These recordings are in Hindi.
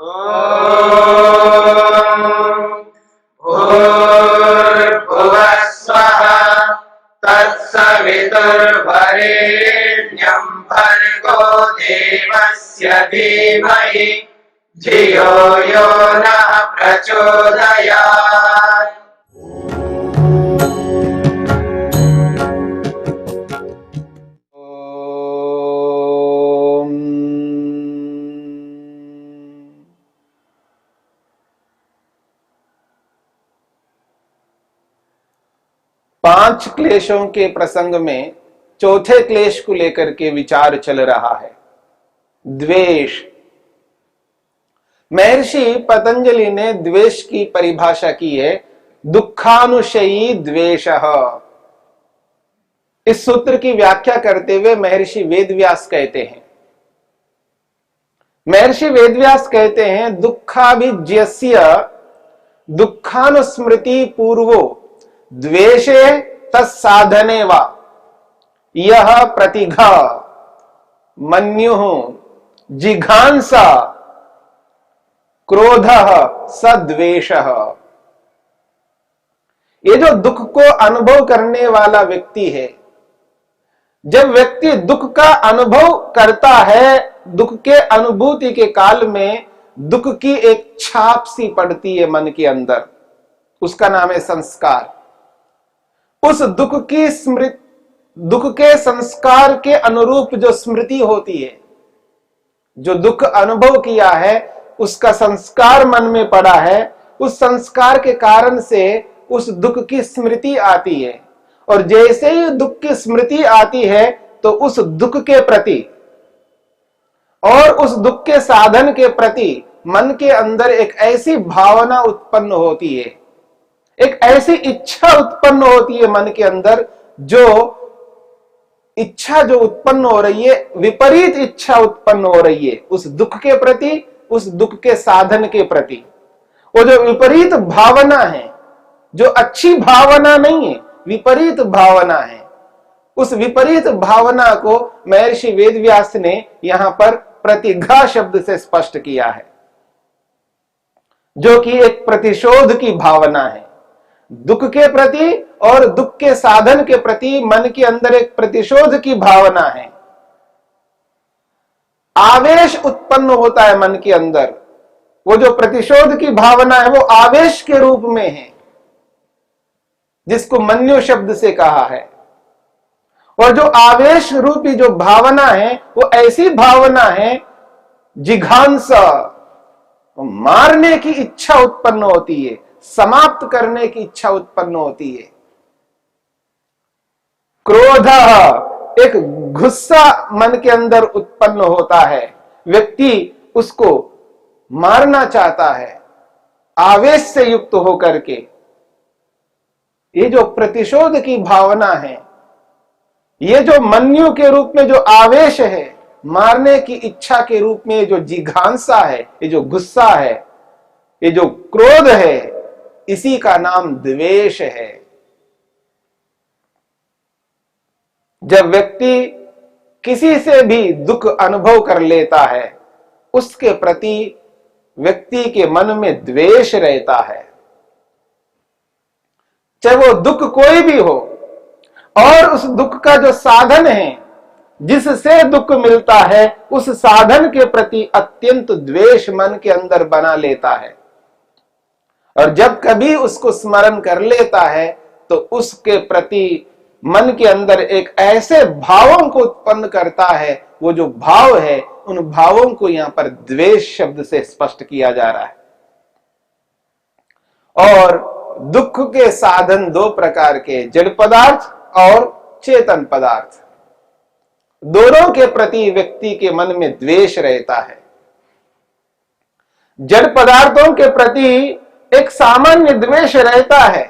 भूर्भुवः स्वः तत्सवितुर्वरेण्यं भर्गो देवस्य धीमहि धियो यो नः प्रचोदयात्। पांच क्लेशों के प्रसंग में चौथे क्लेश को लेकर के विचार चल रहा है, द्वेष। महर्षि पतंजलि ने द्वेष की परिभाषा की है, दुखानुशयी द्वेषः। इस सूत्र की व्याख्या करते हुए महर्षि वेदव्यास कहते हैं, दुखाभिज्यस्य दुखानुस्मृति पूर्वो द्वेषे तत्साधने वा यह प्रतिघा मन्युः जिघांसा क्रोधः सद्वेषः। ये जो दुख को अनुभव करने वाला व्यक्ति है, जब व्यक्ति दुख का अनुभव करता है, दुख के अनुभूति के काल में दुख की एक छाप सी पड़ती है मन के अंदर, उसका नाम है संस्कार। उस दुख की स्मृति, दुख के संस्कार के अनुरूप जो स्मृति होती है, जो दुख अनुभव किया है उसका संस्कार मन में पड़ा है, उस संस्कार के कारण से उस दुख की स्मृति आती है। और जैसे ही दुख की स्मृति आती है तो उस दुख के प्रति और उस दुख के साधन के प्रति मन के अंदर एक ऐसी भावना उत्पन्न होती है, एक ऐसी इच्छा उत्पन्न होती है मन के अंदर, जो इच्छा जो उत्पन्न हो रही है, विपरीत इच्छा उत्पन्न हो रही है उस दुख के प्रति, उस दुख के साधन के प्रति। वो जो विपरीत भावना है, जो अच्छी भावना नहीं है, विपरीत भावना है, उस विपरीत भावना को महर्षि वेदव्यास ने यहां पर प्रतिघा शब्द से स्पष्ट किया है, जो कि एक प्रतिशोध की भावना है। दुख के प्रति और दुख के साधन के प्रति मन के अंदर एक प्रतिशोध की भावना है, आवेश उत्पन्न होता है मन के अंदर। वो जो प्रतिशोध की भावना है वो आवेश के रूप में है, जिसको मन्यु शब्द से कहा है। और जो आवेश रूपी जो भावना है वो ऐसी भावना है, जिघांसा, मारने की इच्छा उत्पन्न होती है, समाप्त करने की इच्छा उत्पन्न होती है। क्रोध, एक गुस्सा मन के अंदर उत्पन्न होता है, व्यक्ति उसको मारना चाहता है आवेश से युक्त होकर के। ये जो प्रतिशोध की भावना है, ये जो मन्यु के रूप में जो आवेश है, मारने की इच्छा के रूप में जो जिघांसा है, ये जो गुस्सा है, ये जो क्रोध है, इसी का नाम द्वेष है। जब व्यक्ति किसी से भी दुख अनुभव कर लेता है, उसके प्रति व्यक्ति के मन में द्वेष रहता है, चाहे वो दुख कोई भी हो, और उस दुख का जो साधन है, जिससे दुख मिलता है, उस साधन के प्रति अत्यंत द्वेष मन के अंदर बना लेता है। और जब कभी उसको स्मरण कर लेता है तो उसके प्रति मन के अंदर एक ऐसे भावों को उत्पन्न करता है, वो जो भाव है, उन भावों को यहां पर द्वेष शब्द से स्पष्ट किया जा रहा है। और दुख के साधन दो प्रकार के, जड़ पदार्थ और चेतन पदार्थ, दोनों के प्रति व्यक्ति के मन में द्वेष रहता है। जड़ पदार्थों के प्रति एक सामान्य द्वेष रहता है,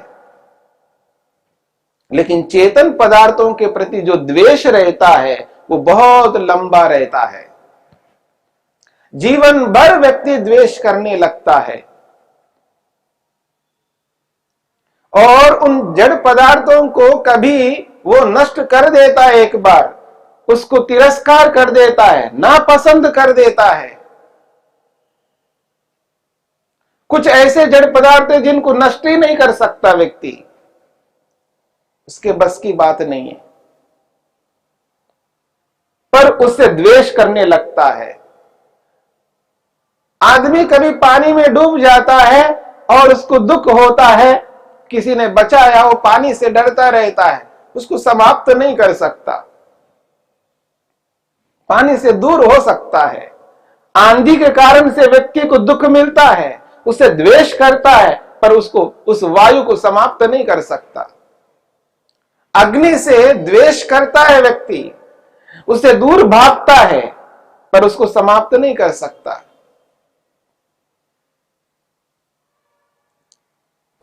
लेकिन चेतन पदार्थों के प्रति जो द्वेष रहता है वो बहुत लंबा रहता है। जीवन भर व्यक्ति द्वेष करने लगता है और उन जड़ पदार्थों को कभी वो नष्ट कर देता है, एक बार उसको तिरस्कार कर देता है, नापसंद कर देता है। कुछ ऐसे जड़ पदार्थ हैं जिनको नष्ट ही नहीं कर सकता व्यक्ति, उसके बस की बात नहीं है, पर उससे द्वेष करने लगता है। आदमी कभी पानी में डूब जाता है और उसको दुख होता है, किसी ने बचाया, वो पानी से डरता रहता है, उसको समाप्त नहीं कर सकता, पानी से दूर हो सकता है। आंधी के कारण से व्यक्ति को दुख मिलता है, उसे द्वेष करता है, पर उसको उस वायु को समाप्त नहीं कर सकता। अग्नि से द्वेष करता है व्यक्ति, उससे दूर भागता है, पर उसको समाप्त नहीं कर सकता।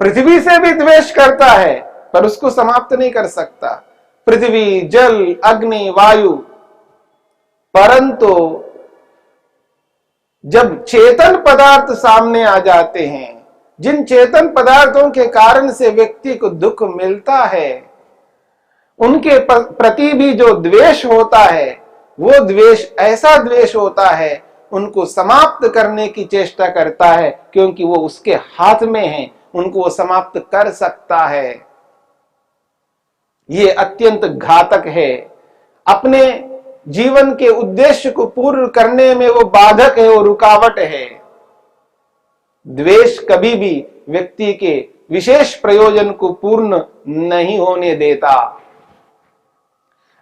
पृथ्वी से भी द्वेष करता है, पर उसको समाप्त नहीं कर सकता। पृथ्वी, जल, अग्नि, वायु, परंतु जब चेतन पदार्थ सामने आ जाते हैं, जिन चेतन पदार्थों के कारण से व्यक्ति को दुख मिलता है, उनके प्रति भी जो द्वेष होता है, वो द्वेष ऐसा द्वेष होता है, उनको समाप्त करने की चेष्टा करता है, क्योंकि वो उसके हाथ में है, उनको वो समाप्त कर सकता है। ये अत्यंत घातक है, अपने जीवन के उद्देश्य को पूर्ण करने में वो बाधक है, वो रुकावट है। द्वेष कभी भी व्यक्ति के विशेष प्रयोजन को पूर्ण नहीं होने देता।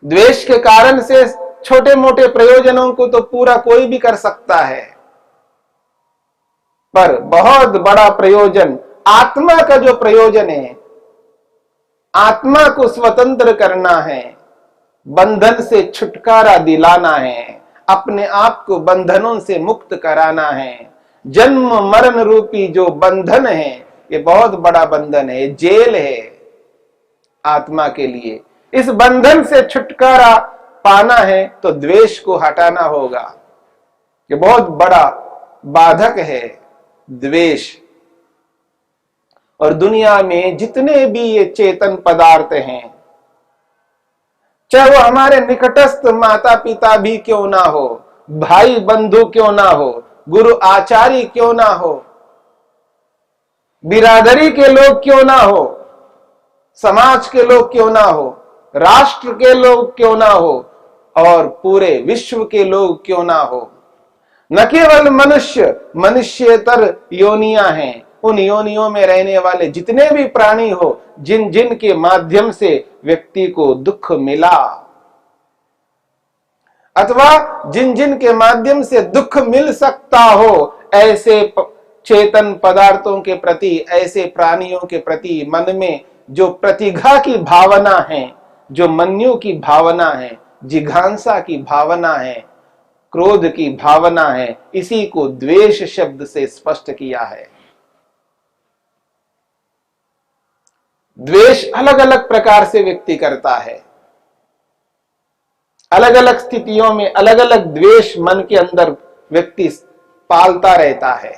द्वेष के कारण से छोटे मोटे प्रयोजनों को तो पूरा कोई भी कर सकता है, पर बहुत बड़ा प्रयोजन, आत्मा का जो प्रयोजन है, आत्मा को स्वतंत्र करना है, बंधन से छुटकारा दिलाना है, अपने आप को बंधनों से मुक्त कराना है। जन्म मरण रूपी जो बंधन है, ये बहुत बड़ा बंधन है, जेल है आत्मा के लिए। इस बंधन से छुटकारा पाना है तो द्वेष को हटाना होगा। ये बहुत बड़ा बाधक है द्वेष। और दुनिया में जितने भी ये चेतन पदार्थ हैं, चाहे वो हमारे निकटस्थ माता पिता भी क्यों ना हो, भाई बंधु क्यों ना हो, गुरु आचार्य क्यों ना हो, बिरादरी के लोग क्यों ना हो, समाज के लोग क्यों ना हो, राष्ट्र के लोग क्यों ना हो, और पूरे विश्व के लोग क्यों ना हो, न केवल मनुष्य, मनुष्यतर योनियां हैं, उन योनियों में रहने वाले जितने भी प्राणी हो, जिन जिन के माध्यम से व्यक्ति को दुख मिला, अथवा जिन जिन के माध्यम से दुख मिल सकता हो, ऐसे चेतन पदार्थों के प्रति, ऐसे प्राणियों के प्रति मन में जो प्रतिघा की भावना है, जो मन्यु की भावना है, जिघांसा की भावना है, क्रोध की भावना है, इसी को द्वेष शब्द से स्पष्ट किया है। द्वेष अलग अलग प्रकार से व्यक्ति करता है, अलग अलग स्थितियों में अलग अलग द्वेष मन के अंदर व्यक्ति पालता रहता है।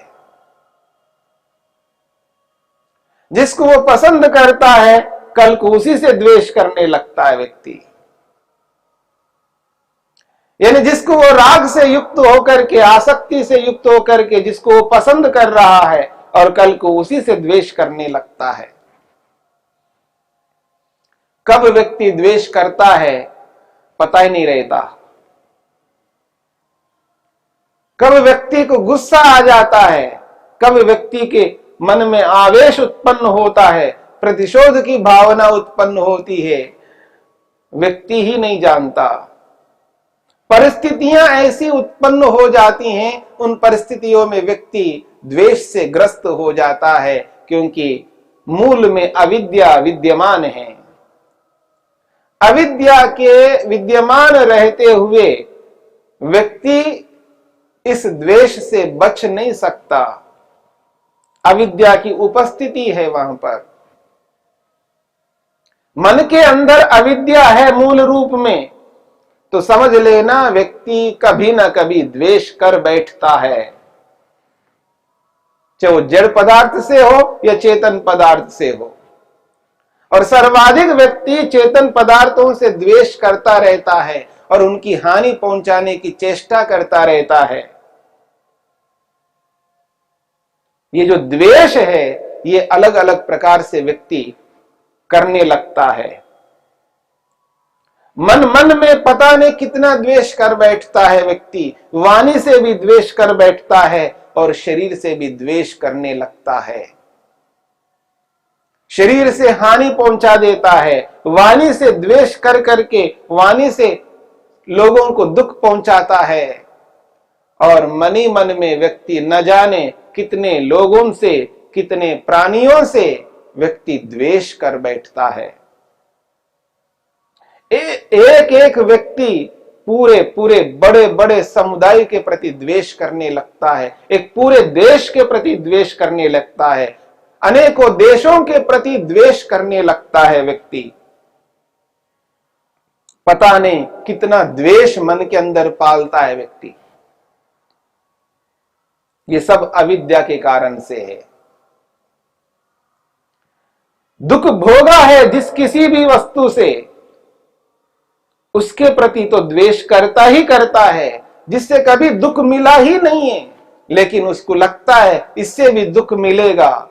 जिसको वो पसंद करता है, कल को उसी से द्वेष करने लगता है व्यक्ति। यानी जिसको वो राग से युक्त होकर के, आसक्ति से युक्त होकर के जिसको वो पसंद कर रहा है, और कल को उसी से द्वेष करने लगता है। कब व्यक्ति द्वेष करता है पता ही नहीं रहता। कब व्यक्ति को गुस्सा आ जाता है, कब व्यक्ति के मन में आवेश उत्पन्न होता है, प्रतिशोध की भावना उत्पन्न होती है, व्यक्ति ही नहीं जानता। परिस्थितियां ऐसी उत्पन्न हो जाती हैं, उन परिस्थितियों में व्यक्ति द्वेष से ग्रस्त हो जाता है, क्योंकि मूल में अविद्या विद्यमान है। अविद्या के विद्यमान रहते हुए व्यक्ति इस द्वेष से बच नहीं सकता। अविद्या की उपस्थिति है वहां पर। मन के अंदर अविद्या है मूल रूप में, तो समझ लेना व्यक्ति कभी ना कभी द्वेष कर बैठता है, चाहे वो जड़ पदार्थ से हो या चेतन पदार्थ से हो। और सर्वाधिक व्यक्ति चेतन पदार्थों से द्वेष करता रहता है और उनकी हानि पहुंचाने की चेष्टा करता रहता है। ये जो द्वेष है ये अलग अलग प्रकार से व्यक्ति करने लगता है। मन मन में पता नहीं कितना द्वेष कर बैठता है व्यक्ति, वाणी से भी द्वेष कर बैठता है और शरीर से भी द्वेष करने लगता है। शरीर से हानि पहुंचा देता है, वाणी से द्वेष कर करके वाणी से लोगों को दुख पहुंचाता है और मन ही मन में व्यक्ति न जाने कितने लोगों से, कितने प्राणियों से व्यक्ति द्वेष कर बैठता है। एक एक व्यक्ति पूरे पूरे बड़े बड़े समुदाय के प्रति द्वेष करने लगता है, एक पूरे देश के प्रति द्वेष करने लगता है, अनेकों देशों के प्रति द्वेष करने लगता है व्यक्ति। पता नहीं कितना द्वेष मन के अंदर पालता है व्यक्ति। ये सब अविद्या के कारण से है। दुख भोगा है जिस किसी भी वस्तु से, उसके प्रति तो द्वेष करता ही करता है। जिससे कभी दुख मिला ही नहीं है लेकिन उसको लगता है इससे भी दुख मिलेगा,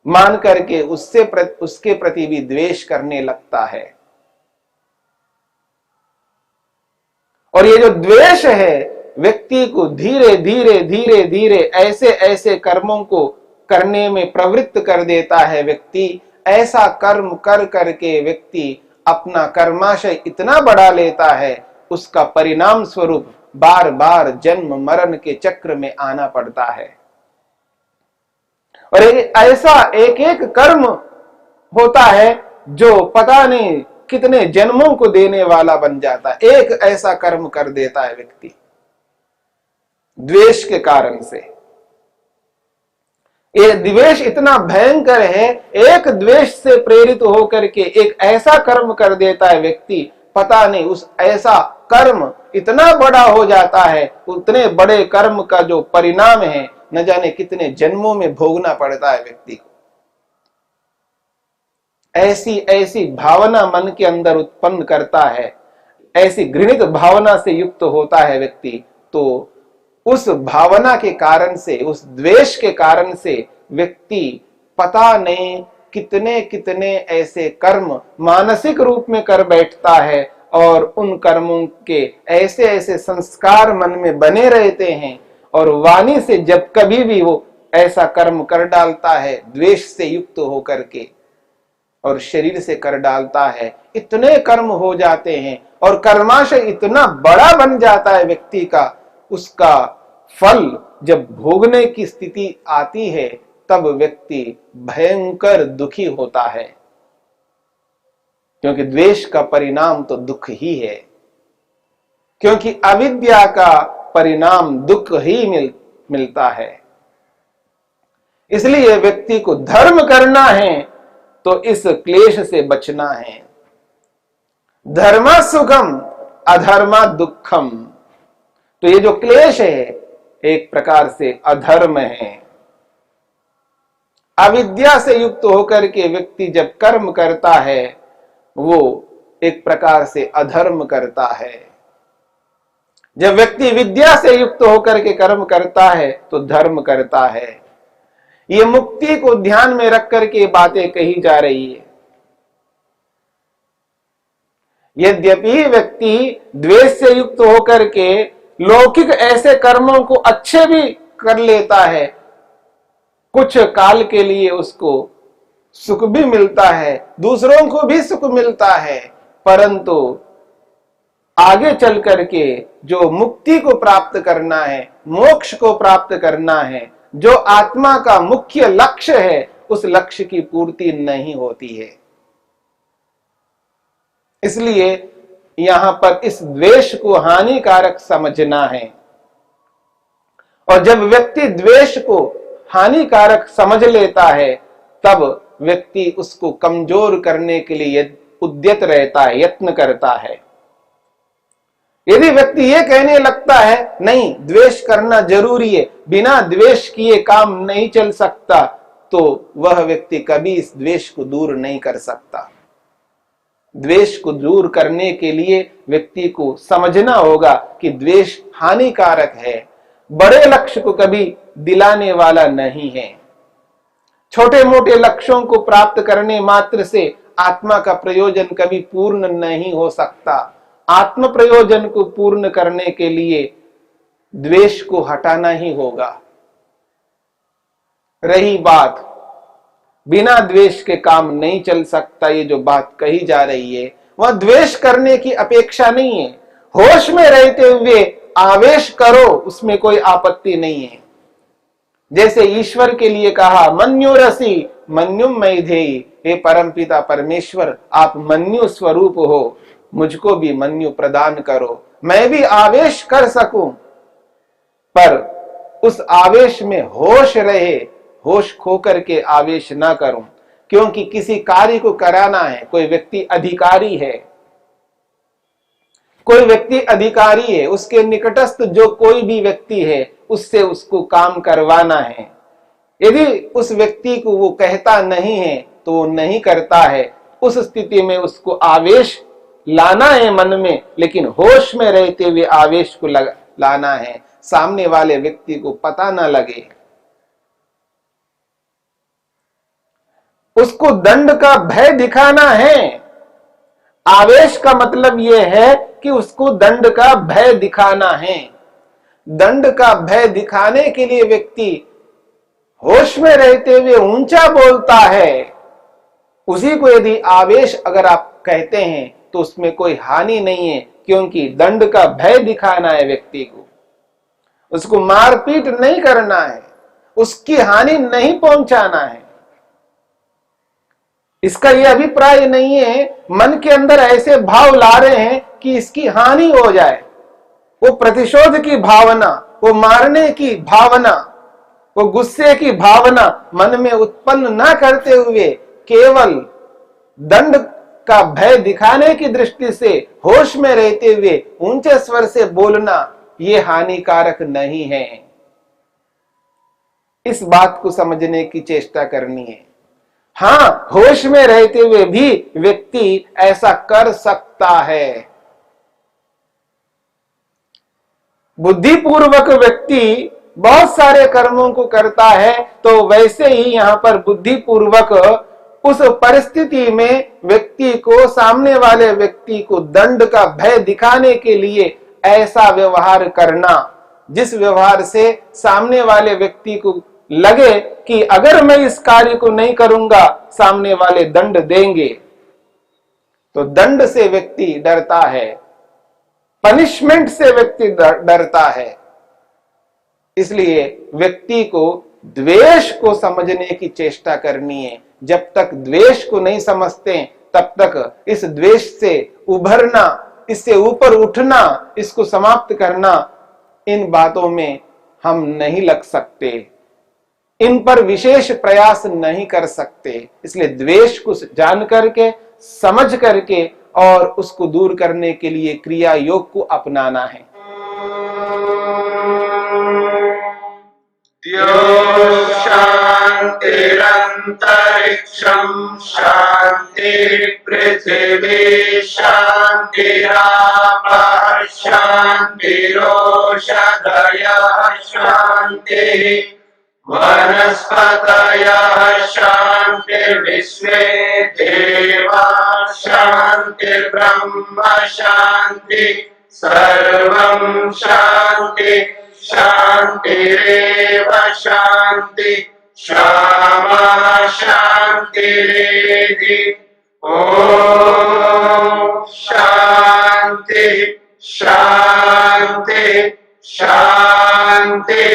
मान करके उसके प्रति भी द्वेष करने लगता है। और ये जो द्वेष है व्यक्ति को धीरे धीरे धीरे धीरे ऐसे ऐसे कर्मों को करने में प्रवृत्त कर देता है। व्यक्ति ऐसा कर्म कर करके व्यक्ति अपना कर्माशय इतना बढ़ा लेता है, उसका परिणाम स्वरूप बार बार जन्म मरण के चक्र में आना पड़ता है। और ऐसा एक एक कर्म होता है जो पता नहीं कितने जन्मों को देने वाला बन जाता है। एक ऐसा कर्म कर देता है व्यक्ति द्वेष के कारण से। ये द्वेष इतना भयंकर है, एक द्वेष से प्रेरित होकर के एक ऐसा कर्म कर देता है व्यक्ति, पता नहीं उस ऐसा कर्म इतना बड़ा हो जाता है, उतने बड़े कर्म का जो परिणाम है न जाने कितने जन्मों में भोगना पड़ता है व्यक्ति को। ऐसी ऐसी भावना मन के अंदर उत्पन्न करता है, ऐसी घृणित भावना से युक्त होता है व्यक्ति, तो उस भावना के कारण से, उस द्वेष के कारण से व्यक्ति पता नहीं कितने कितने ऐसे कर्म मानसिक रूप में कर बैठता है और उन कर्मों के ऐसे ऐसे संस्कार मन में बने रहते हैं। और वाणी से जब कभी भी वो ऐसा कर्म कर डालता है द्वेष से युक्त होकर के, और शरीर से कर डालता है, इतने कर्म हो जाते हैं और कर्माशय इतना बड़ा बन जाता है व्यक्ति का, उसका फल जब भोगने की स्थिति आती है तब व्यक्ति भयंकर दुखी होता है। क्योंकि द्वेष का परिणाम तो दुख ही है, क्योंकि अविद्या का परिणाम दुख ही मिलता है। इसलिए व्यक्ति को धर्म करना है तो इस क्लेश से बचना है। धर्मा सुखम अधर्मा दुखम, तो ये जो क्लेश है एक प्रकार से अधर्म है। अविद्या से युक्त होकर के व्यक्ति जब कर्म करता है वो एक प्रकार से अधर्म करता है। जब व्यक्ति विद्या से युक्त होकर के कर्म करता है तो धर्म करता है। ये मुक्ति को ध्यान में रख करके बातें कही जा रही है। यद्यपि व्यक्ति द्वेष से युक्त होकर के लौकिक ऐसे कर्मों को अच्छे भी कर लेता है, कुछ काल के लिए उसको सुख भी मिलता है, दूसरों को भी सुख मिलता है, परंतु आगे चल करके जो मुक्ति को प्राप्त करना है, मोक्ष को प्राप्त करना है, जो आत्मा का मुख्य लक्ष्य है, उस लक्ष्य की पूर्ति नहीं होती है। इसलिए यहां पर इस द्वेष को हानिकारक समझना है। और जब व्यक्ति द्वेष को हानिकारक समझ लेता है तब व्यक्ति उसको कमजोर करने के लिए उद्यत रहता है, यत्न करता है। यदि व्यक्ति ये कहने लगता है नहीं द्वेष करना जरूरी है, बिना द्वेष किए काम नहीं चल सकता, तो वह व्यक्ति कभी इस द्वेष को दूर नहीं कर सकता। द्वेष को दूर करने के लिए व्यक्ति को समझना होगा कि द्वेष हानिकारक है। बड़े लक्ष्य को कभी दिलाने वाला नहीं है। छोटे मोटे लक्ष्यों को प्राप्त करने मात्र से आत्मा का प्रयोजन कभी पूर्ण नहीं हो सकता। आत्म प्रयोजन को पूर्ण करने के लिए द्वेष को हटाना ही होगा। रही बात बिना द्वेष के काम नहीं चल सकता, ये जो बात कही जा रही है वह द्वेष करने की अपेक्षा नहीं है। होश में रहते हुए आवेश करो, उसमें कोई आपत्ति नहीं है। जैसे ईश्वर के लिए कहा मन्युरसि मन्युम मैधेयी, हे परमपिता परमेश्वर आप मन्यु स्वरूप हो, मुझको भी मन्यु प्रदान करो, मैं भी आवेश कर सकूं, पर उस आवेश में होश रहे, होश खोकर के आवेश ना करूं। क्योंकि किसी कार्य को कराना है, कोई व्यक्ति अधिकारी है, कोई व्यक्ति अधिकारी है, उसके निकटस्थ जो कोई भी व्यक्ति है उससे उसको काम करवाना है। यदि उस व्यक्ति को वो कहता नहीं है तो वो नहीं करता है। उस स्थिति में उसको आवेश लाना है मन में, लेकिन होश में रहते हुए आवेश को लाना है, सामने वाले व्यक्ति को पता ना लगे। उसको दंड का भय दिखाना है। आवेश का मतलब यह है कि उसको दंड का भय दिखाना है। दंड का भय दिखाने के लिए व्यक्ति होश में रहते हुए ऊंचा बोलता है, उसी को यदि आवेश अगर आप कहते हैं तो उसमें कोई हानि नहीं है, क्योंकि दंड का भय दिखाना है व्यक्ति को, उसको मारपीट नहीं करना है, उसकी हानि नहीं पहुंचाना है। इसका यह अभिप्राय नहीं है मन के अंदर ऐसे भाव ला रहे हैं कि इसकी हानि हो जाए। वो प्रतिशोध की भावना, वो मारने की भावना, वो गुस्से की भावना मन में उत्पन्न ना करते हुए केवल दंड का भय दिखाने की दृष्टि से होश में रहते हुए ऊंचे स्वर से बोलना ये हानिकारक नहीं है। इस बात को समझने की चेष्टा करनी है। हां, होश में रहते हुए भी व्यक्ति ऐसा कर सकता है। बुद्धिपूर्वक व्यक्ति बहुत सारे कर्मों को करता है, तो वैसे ही यहां पर बुद्धिपूर्वक उस परिस्थिति में व्यक्ति को, सामने वाले व्यक्ति को दंड का भय दिखाने के लिए ऐसा व्यवहार करना जिस व्यवहार से सामने वाले व्यक्ति को लगे कि अगर मैं इस कार्य को नहीं करूंगा सामने वाले दंड देंगे। तो दंड से व्यक्ति डरता है, पनिशमेंट से व्यक्ति डरता है। इसलिए व्यक्ति को द्वेष को समझने की चेष्टा करनी है। जब तक द्वेष को नहीं समझते तब तक इस द्वेष से उभरना, इससे ऊपर उठना, इसको समाप्त करना, इन बातों में हम नहीं लग सकते, इन पर विशेष प्रयास नहीं कर सकते। इसलिए द्वेष को जान करके, समझ करके और उसको दूर करने के लिए क्रिया योग को अपनाना है। शांतिरंतरिक्षं शांति पृथिवी शांतिरापः शांतिरोषधयः शांतिः वनस्पतयः शांतिर्विश्वे देवाः शांतिर्ब्रह्म शांति सर्वं शांति शांतिरेव शांति क्षमा शांतिरेधि। ओम शांति शांति शांति।